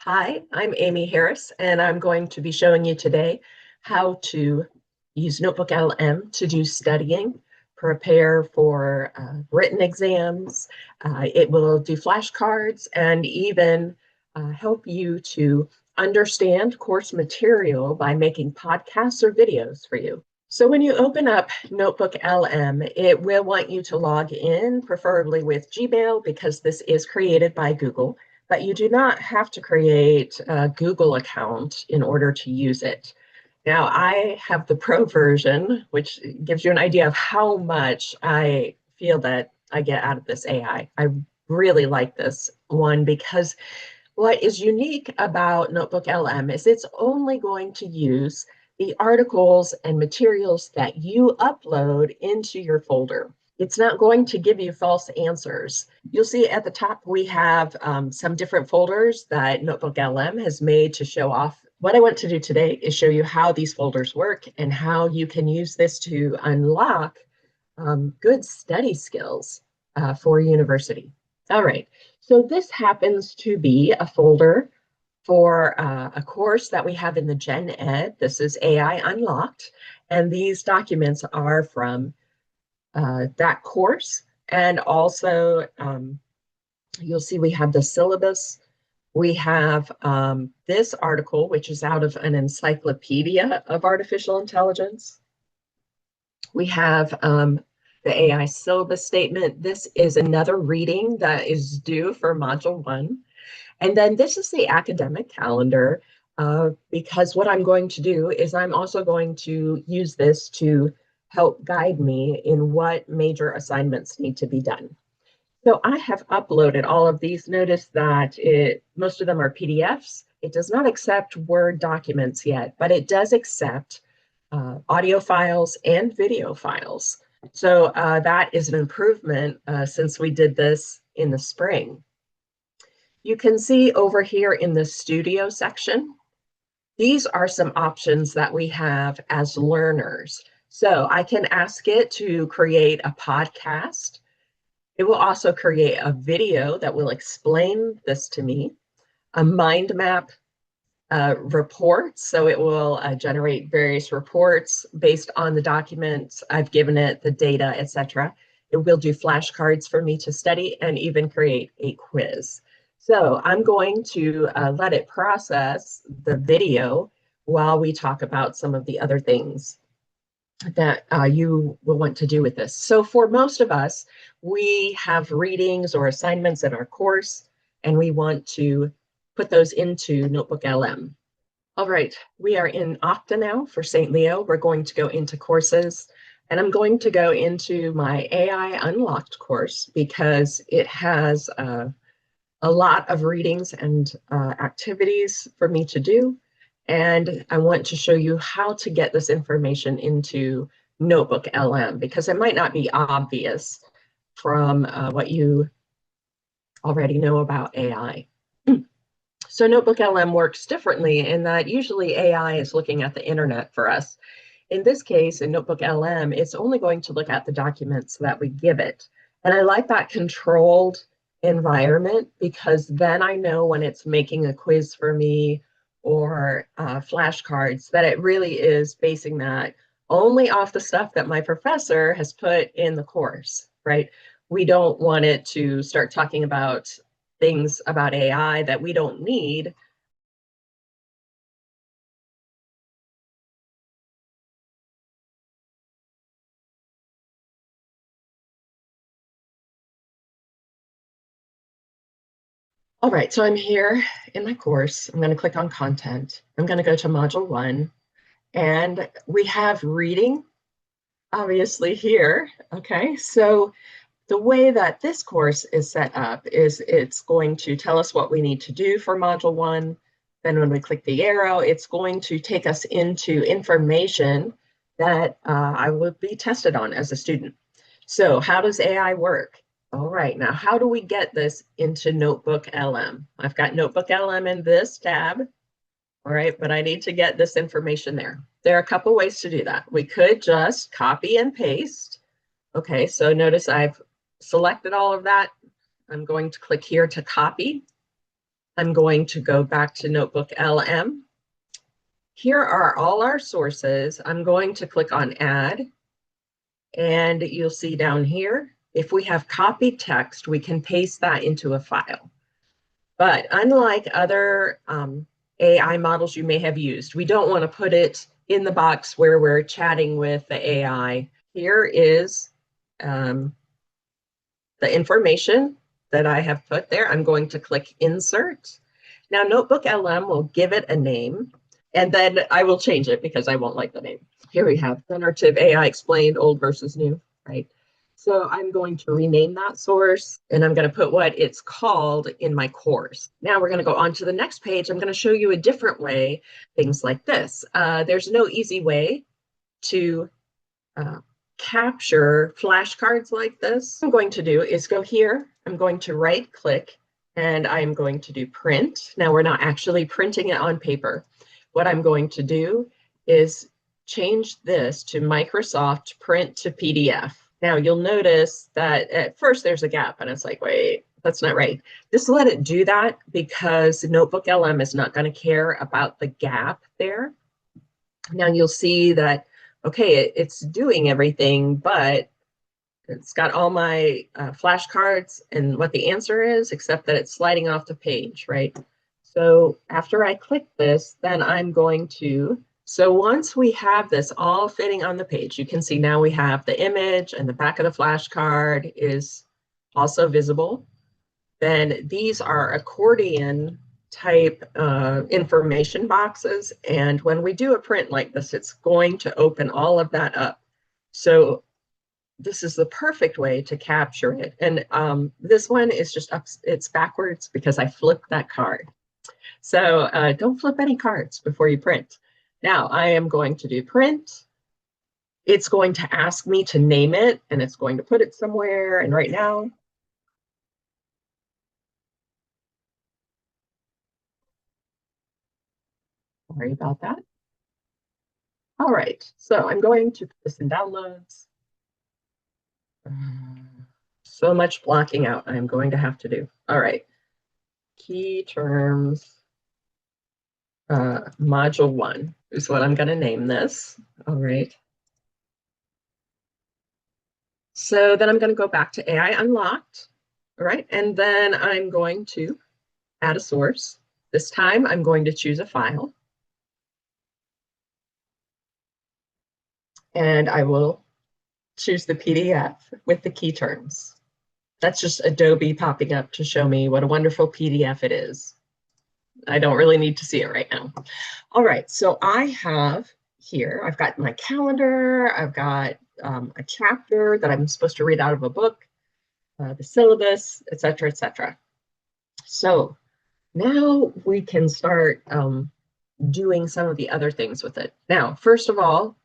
Hi, I'm Amy Harris, and I'm going to be showing you today how to use NotebookLM to do studying, prepare for written exams. It will do flashcards and even help you to understand course material by making podcasts or videos for you. So when you open up NotebookLM, it will want you to log in, preferably with Gmail, because this is created by Google, but you do not have to create a Google account in order to use it. Now, I have the pro version, which gives you an idea of how much I feel that I get out of this AI. I really like this one because what is unique about NotebookLM is it's only going to use the articles and materials that you upload into your folder. It's not going to give you false answers. You'll see at the top we have some different folders that NotebookLM has made to show off. What I want to do today is show you how these folders work and how you can use this to unlock good study skills for university. All right, so this happens to be a folder for a course that we have in the Gen Ed. This is AI Unlocked, and these documents are from that course. And also, you'll see we have the syllabus. We have this article, which is out of an encyclopedia of artificial intelligence. We have the AI syllabus statement. This is another reading that is due for Module 1. And then this is the academic calendar, because what I'm going to do is I'm also going to use this to help guide me in what major assignments need to be done. So I have uploaded all of these. Notice that most of them are PDFs. It does not accept Word documents yet, but it does accept audio files and video files. So that is an improvement since we did this in the spring. You can see over here in the studio section, these are some options that we have as learners. So I can ask it to create a podcast. It will also create a video that will explain this to me, a mind map report. So it will generate various reports based on the documents I've given it, the data, etc. It will do flashcards for me to study and even create a quiz. So I'm going to let it process the video while we talk about some of the other things that you will want to do with this. So for most of us, we have readings or assignments in our course, and we want to put those into NotebookLM. All right, we are in Okta now for St. Leo. We're going to go into courses, and I'm going to go into my AI Unlocked course because it has a lot of readings and activities for me to do. And I want to show you how to get this information into NotebookLM because it might not be obvious from what you already know about AI. So NotebookLM works differently in that usually AI is looking at the internet for us. In this case, in NotebookLM, it's only going to look at the documents that we give it. And I like that controlled environment because then I know when it's making a quiz for me or flashcards that it really is basing that only off the stuff that my professor has put in the course, right? We don't want it to start talking about things about AI that we don't need. All right, so I'm here in my course. I'm going to click on content. I'm going to go to module 1, and we have reading, obviously here. Okay, so the way that this course is set up is it's going to tell us what we need to do for module 1. Then when we click the arrow, it's going to take us into information that I will be tested on as a student. So how does AI work? All right, now how do we get this into NotebookLM? I've got NotebookLM in this tab, all right, but I need to get this information there. There are a couple ways to do that. We could just copy and paste. Okay, so notice I've selected all of that. I'm going to click here to copy. I'm going to go back to NotebookLM. Here are all our sources. I'm going to click on Add, and you'll see down here, if we have copied text, we can paste that into a file. But unlike other AI models you may have used, we don't want to put it in the box where we're chatting with the AI. Here is the information that I have put there. I'm going to click Insert. Now, NotebookLM will give it a name, and then I will change it because I won't like the name. Here we have Generative AI Explained, Old versus New, right? So I'm going to rename that source, and I'm going to put what it's called in my course. Now we're going to go on to the next page. I'm going to show you a different way, things like this. There's no easy way to capture flashcards like this. What I'm going to do is go here. I'm going to right click, and I'm going to do print. Now we're not actually printing it on paper. What I'm going to do is change this to Microsoft Print to PDF. Now you'll notice that at first there's a gap, and it's like, wait, that's not right. Just let it do that because NotebookLM is not going to care about the gap there. Now you'll see that, okay, it's doing everything, but it's got all my flashcards and what the answer is, except that it's sliding off the page, right? So after I click this, then I'm going to, so once we have this all fitting on the page, you can see now we have the image and the back of the flashcard is also visible. Then these are accordion type information boxes. And when we do a print like this, it's going to open all of that up. So this is the perfect way to capture it. And this one is just up, it's backwards because I flipped that card. So don't flip any cards before you print. Now I am going to do print. It's going to ask me to name it, and it's going to put it somewhere. And right now, sorry about that. All right, so I'm going to put this in downloads. So much blocking out I'm going to have to do. All right, key terms. Module 1 is what I'm going to name this. All right. So then I'm going to go back to AI Unlocked. All right. And then I'm going to add a source. This time I'm going to choose a file. And I will choose the PDF with the key terms. That's just Adobe popping up to show me what a wonderful PDF it is. I don't really need to see it right now. All right, so I have here, I've got my calendar, I've got a chapter that I'm supposed to read out of a book, the syllabus, et cetera, et cetera. So now we can start doing some of the other things with it. Now, first of all,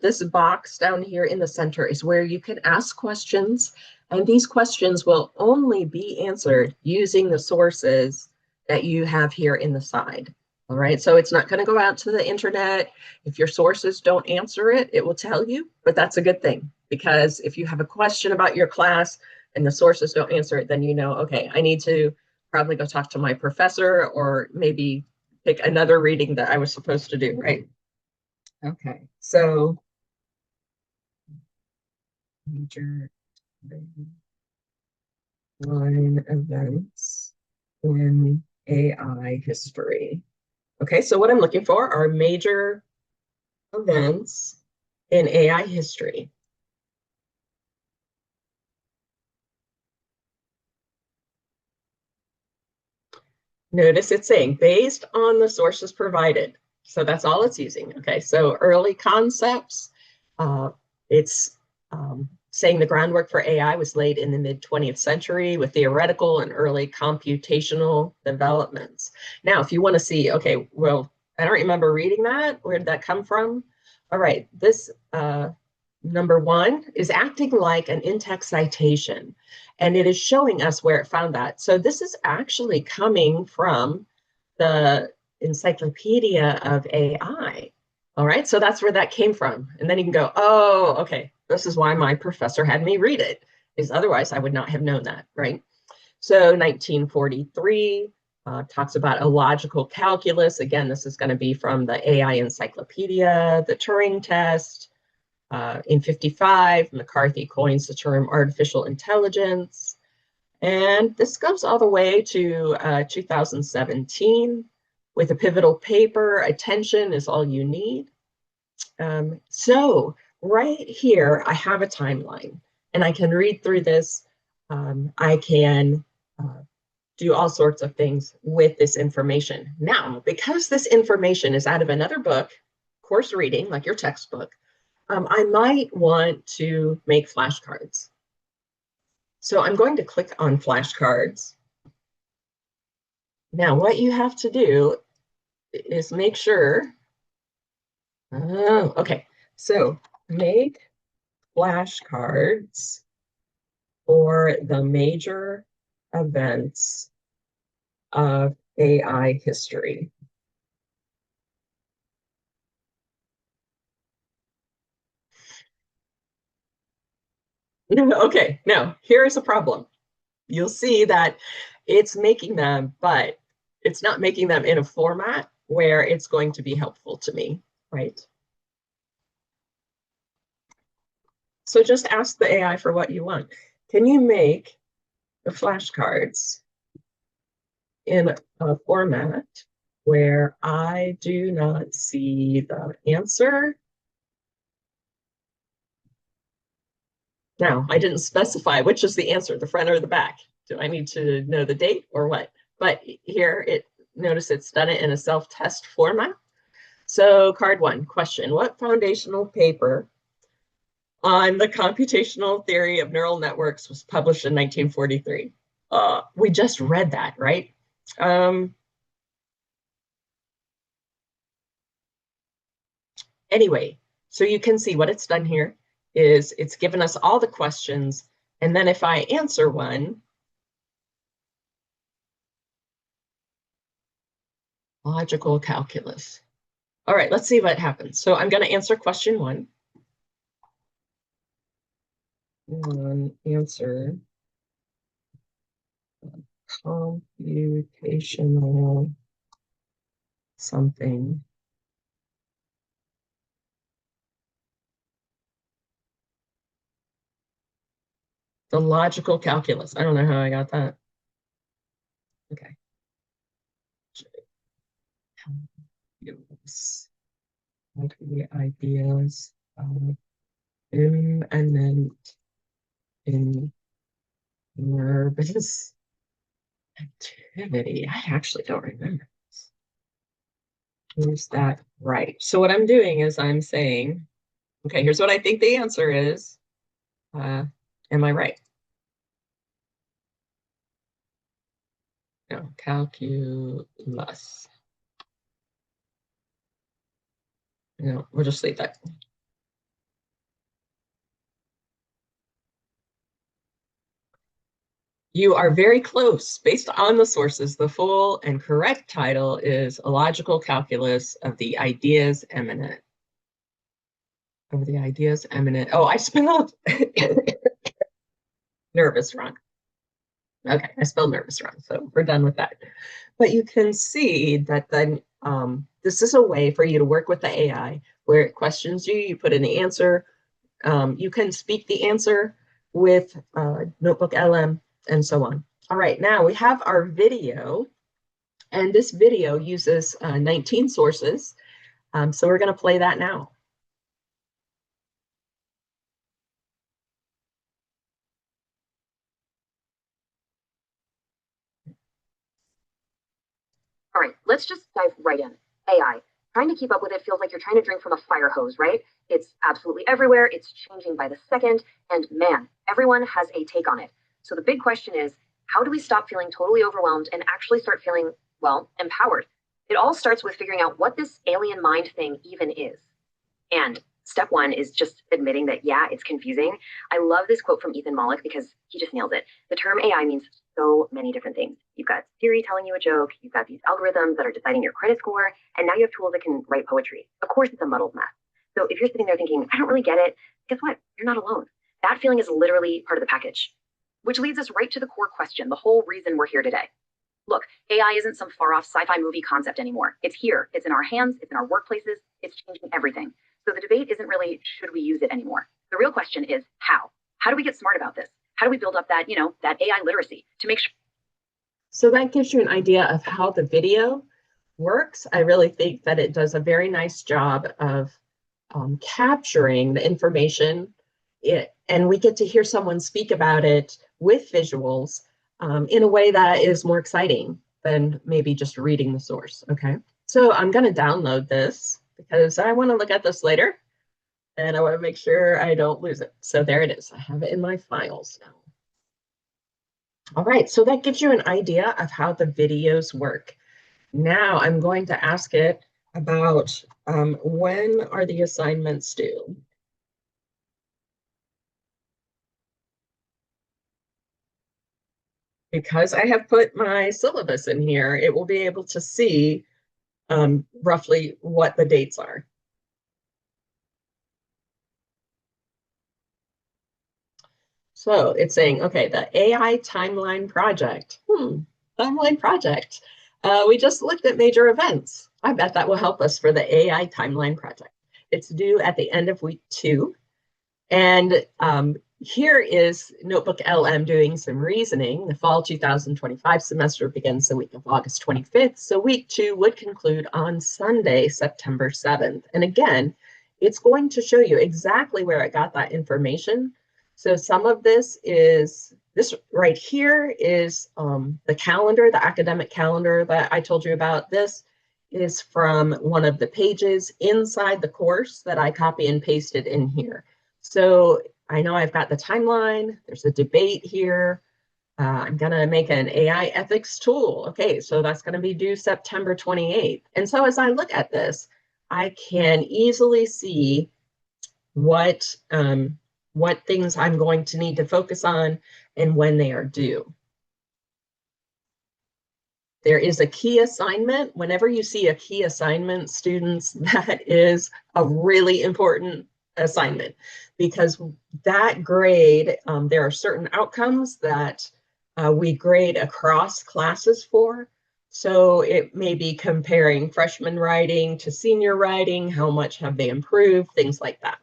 this box down here in the center is where you can ask questions, and these questions will only be answered using the sources that you have here in the side. All right, so it's not going to go out to the internet. If your sources don't answer it, it will tell you, but that's a good thing, because if you have a question about your class and the sources don't answer it, then you know, okay, I need to probably go talk to my professor or maybe pick another reading that I was supposed to do, right? Okay, so major line events in AI history. Okay, so what I'm looking for are major events in AI history. Notice it's saying based on the sources provided. So that's all it's using. Okay, so early concepts, it's saying the groundwork for AI was laid in the mid-20th century with theoretical and early computational developments. Now, if you want to see, okay, well, I don't remember reading that. Where did that come from? All right, this number 1 is acting like an in-text citation, and it is showing us where it found that. So this is actually coming from the Encyclopedia of AI. All right, so that's where that came from. And then you can go, oh, okay, this is why my professor had me read it, because otherwise I would not have known that, right? So 1943, talks about illogical calculus. Again, this is going to be from the AI Encyclopedia, the Turing test. In 55, McCarthy coins the term artificial intelligence. And this goes all the way to 2017 with a pivotal paper, Attention is All You Need. So right here, I have a timeline and I can read through this. I can do all sorts of things with this information. Now, because this information is out of another book, course reading, like your textbook, I might want to make flashcards. So I'm going to click on flashcards. Now, what you have to do is make sure, okay, so make flashcards for the major events of AI history. Okay, now here's a problem. You'll see that it's making them, but it's not making them in a format where it's going to be helpful to me, right? So just ask the AI for what you want. Can you make the flashcards in a format where I do not see the answer? Now, I didn't specify which is the answer, the front or the back. Do I need to know the date or what? But here, notice it's done it in a self-test format. So card one, question, what foundational paper on the computational theory of neural networks was published in 1943? We just read that, right? Anyway, so you can see what it's done here is it's given us all the questions. And then if I answer one, logical calculus. All right, let's see what happens. So I'm going to answer question one. Answer computational something. The logical calculus. I don't know how I got that. Okay. What are the ideas of immanent in nervous activity? I actually don't remember this. Is that right? So what I'm doing is I'm saying, okay, here's what I think the answer is. Am I right? No, calculus. No, we'll just leave that. You are very close. Based on the sources, the full and correct title is A Logical Calculus of the Ideas Eminent. Of the Ideas Eminent. Oh, I spelled nervous wrong. Okay, I spelled nervous wrong, so we're done with that. But you can see that then this is a way for you to work with the AI where it questions you, you put in the answer, you can speak the answer with NotebookLM and so on. All right, now we have our video, and this video uses 19 sources. So we're going to play that now. All right, let's just dive right in. AI. Trying to keep up with it feels like you're trying to drink from a fire hose, right? It's absolutely everywhere. It's changing by the second. And man, everyone has a take on it. So the big question is, how do we stop feeling totally overwhelmed and actually start feeling, well, empowered? It all starts with figuring out what this alien mind thing even is. And step one is just admitting that, yeah, it's confusing. I love this quote from Ethan Mollick because he just nails it. The term AI means so many different things. You've got Siri telling you a joke, you've got these algorithms that are deciding your credit score, and now you have tools that can write poetry. Of course, it's a muddled mess. So if you're sitting there thinking, I don't really get it, guess what? You're not alone. That feeling is literally part of the package, which leads us right to the core question, the whole reason we're here today. Look, AI isn't some far off sci fi movie concept anymore. It's here, it's in our hands, it's in our workplaces, it's changing everything. So the debate isn't really should we use it anymore. The real question is how? How do we get smart about this? How do we build up that, that AI literacy to make sure? So that gives you an idea of how the video works. I really think that it does a very nice job of capturing the information, and we get to hear someone speak about it with visuals in a way that is more exciting than maybe just reading the source. Okay, so I'm going to download this because I want to look at this later and I want to make sure I don't lose it. So there it is. I have it in my files now. All right, so that gives you an idea of how the videos work. Now I'm going to ask it about when are the assignments due? Because I have put my syllabus in here, it will be able to see roughly what the dates are. So it's saying, okay, the AI timeline project. Timeline project. We just looked at major events. I bet that will help us for the AI timeline project. It's due at the end of week 2. And here is NotebookLM doing some reasoning. The fall 2025 semester begins the week of August 25th. So week 2 would conclude on Sunday, September 7th. And again, it's going to show you exactly where it got that information. So some of this right here is the calendar, the academic calendar that I told you about. This is from one of the pages inside the course that I copy and pasted in here. So I know I've got the timeline. There's a debate here. I'm going to make an AI ethics tool. Okay, so that's going to be due September 28th. And so as I look at this, I can easily see what things I'm going to need to focus on and when they are due. There is a key assignment. Whenever you see a key assignment, students, that is a really important assignment because that grade, there are certain outcomes that we grade across classes for. So it may be comparing freshman writing to senior writing, how much have they improved, things like that.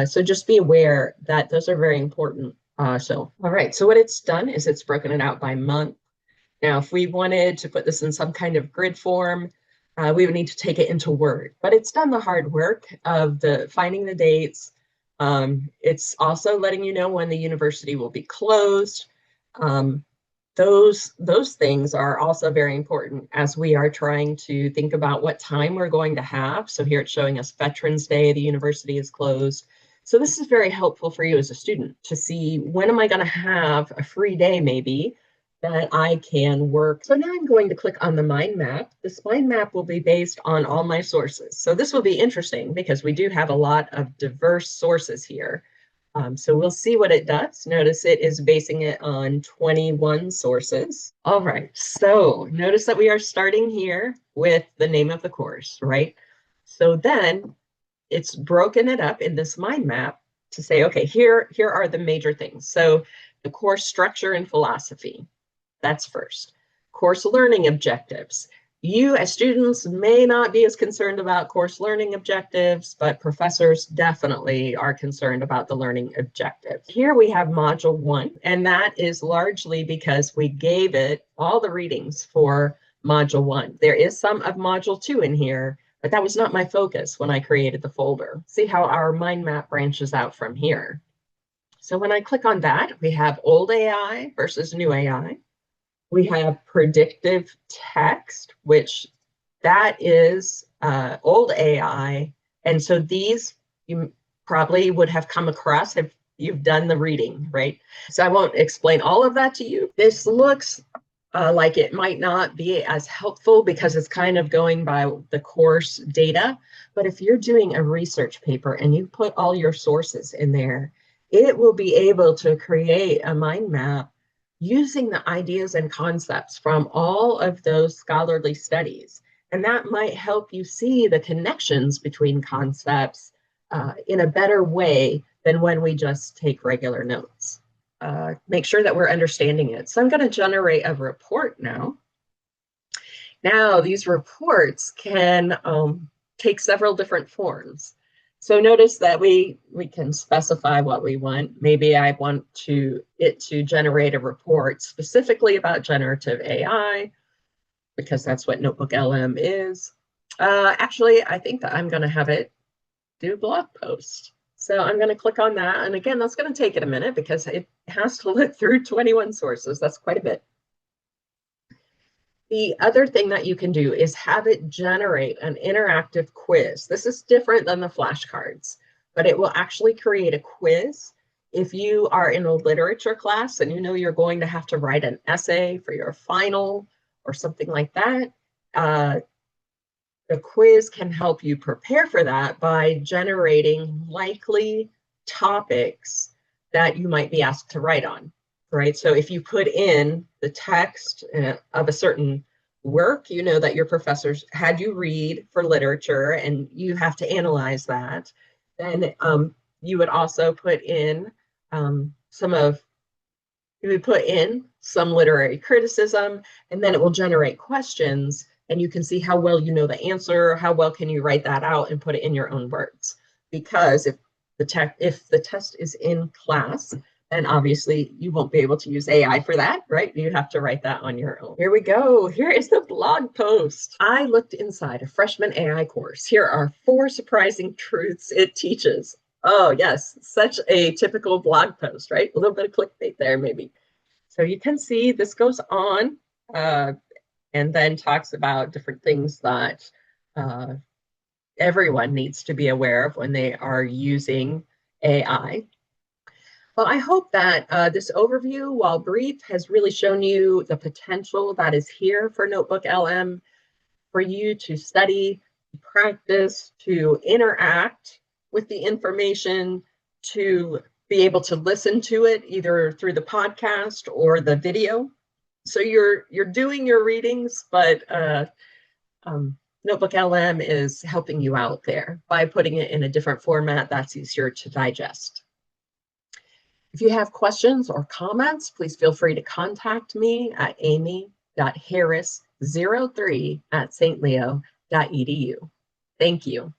So just be aware that those are very important. All right, so what it's done is it's broken it out by month. Now, if we wanted to put this in some kind of grid form, we would need to take it into Word, but it's done the hard work of finding the dates. It's also letting you know when the university will be closed. Those things are also very important as we are trying to think about what time we're going to have. So here it's showing us Veterans Day, the university is closed. So this is very helpful for you as a student to see when am I going to have a free day maybe that I can work. So now I'm going to click on the mind map. This mind map will be based on all my sources. So this will be interesting because we do have a lot of diverse sources here. So we'll see what it does. Notice it is basing it on 21 sources. All right, so notice that we are starting here with the name of the course, right? So then it's broken it up in this mind map to say, okay, here are the major things. So the course structure and philosophy, that's first. Course learning objectives. You as students may not be as concerned about course learning objectives, but professors definitely are concerned about the learning objectives. Here we have module 1, and that is largely because we gave it all the readings for module 1. There is some of module 2 in here, but that was not my focus when I created the folder. See how our mind map branches out from here. So when I click on that, we have old AI versus new AI. We have predictive text, which that is old AI. And so these you probably would have come across if you've done the reading, right? So I won't explain all of that to you. This looks like it might not be as helpful because it's kind of going by the course data. But if you're doing a research paper and you put all your sources in there, it will be able to create a mind map using the ideas and concepts from all of those scholarly studies. And that might help you see the connections between concepts in a better way than when we just take regular notes. Make sure that we're understanding it. So I'm going to generate a report now. Now, these reports can take several different forms. So notice that we can specify what we want. Maybe I want it to generate a report specifically about generative AI, because that's what NotebookLM is. Actually, I think that I'm going to have it do blog post. So I'm going to click on that. And again, that's going to take it a minute because it has to look through 21 sources. That's quite a bit. The other thing that you can do is have it generate an interactive quiz. This is different than the flashcards, but it will actually create a quiz. If you are in a literature class and you know you're going to have to write an essay for your final or something like that, the quiz can help you prepare for that by generating likely topics that you might be asked to write on, right? So if you put in the text of a certain work, you know that your professors had you read for literature and you have to analyze that, then you would also put in some literary criticism, and then it will generate questions, and you can see how well you know the answer, how well can you write that out and put it in your own words. Because if the test is in class, then obviously you won't be able to use AI for that, right? You have to write that on your own. Here we go. Here is the blog post. I looked inside a freshman AI course. Here are 4 surprising truths it teaches. Oh, yes, such a typical blog post, right? A little bit of clickbait there, maybe. So you can see this goes on and then talks about different things that everyone needs to be aware of when they are using AI. Well, I hope that this overview, while brief, has really shown you the potential that is here for NotebookLM for you to study, practice, to interact with the information, to be able to listen to it either through the podcast or the video. So you're doing your readings, but NotebookLM is helping you out there by putting it in a different format that's easier to digest. If you have questions or comments, please feel free to contact me at amy.harris03@stleo.edu. Thank you.